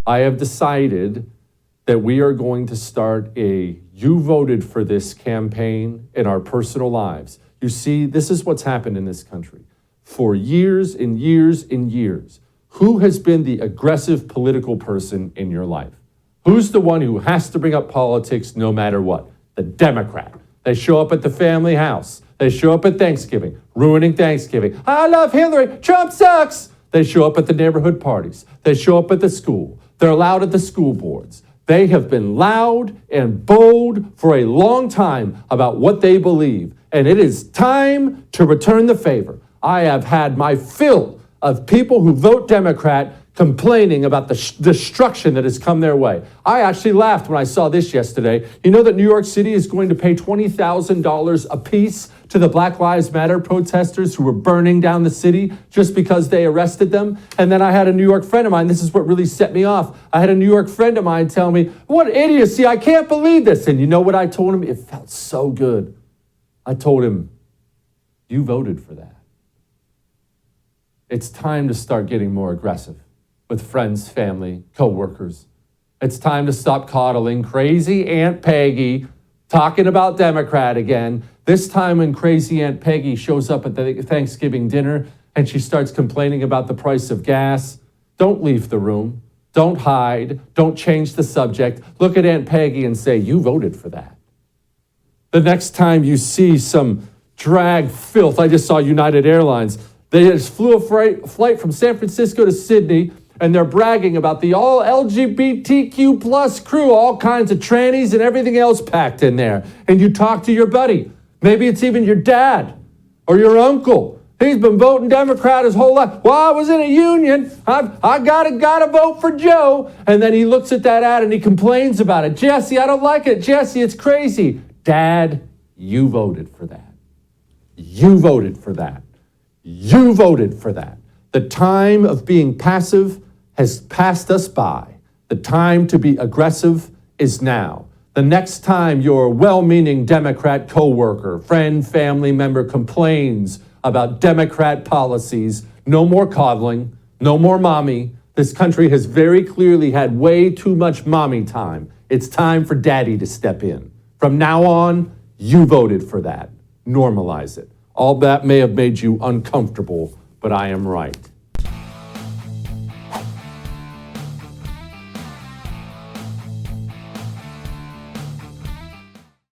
I have decided that we are going to start a "you voted for this" campaign in our personal lives. You see, this is what's happened in this country. For years and years and years, who has been the aggressive political person in your life? Who's the one who has to bring up politics no matter what? The Democrat. They show up at the family house. They show up at Thanksgiving, ruining Thanksgiving. I love Hillary. Trump sucks. They show up at the neighborhood parties. They show up at the school. They're loud at the school boards. They have been loud and bold for a long time about what they believe. And it is time to return the favor. I have had my fill of people who vote Democrat complaining about the destruction that has come their way. I actually laughed when I saw this yesterday. You know that New York City is going to pay $20,000 apiece to the Black Lives Matter protesters who were burning down the city just because they arrested them? And then I had a New York friend of mine, this is what really set me off. I had a New York friend of mine tell me, "What idiocy, I can't believe this." And you know what I told him? It felt so good. I told him, "You voted for that." It's time to start getting more aggressive with friends, family, coworkers. It's time to stop coddling crazy Aunt Peggy talking about Democrat again. This time when crazy Aunt Peggy shows up at the Thanksgiving dinner and she starts complaining about the price of gas, don't leave the room. Don't hide. Don't change the subject. Look at Aunt Peggy and say, "You voted for that." The next time you see some drag filth, I just saw United Airlines. They just flew a flight from San Francisco to Sydney, and they're bragging about the all LGBTQ plus crew, all kinds of trannies and everything else packed in there. And you talk to your buddy. Maybe it's even your dad or your uncle. He's been voting Democrat his whole life. "Well, I was in a union. I gotta vote for Joe." And then he looks at that ad and he complains about it. "Jesse, I don't like it. Jesse, it's crazy." Dad, you voted for that. You voted for that. You voted for that. The time of being passive has passed us by. The time to be aggressive is now. The next time your well-meaning Democrat coworker, friend, family member complains about Democrat policies, no more coddling, no more mommy. This country has very clearly had way too much mommy time. It's time for daddy to step in. From now on, you voted for that. Normalize it. All that may have made you uncomfortable, but I am right.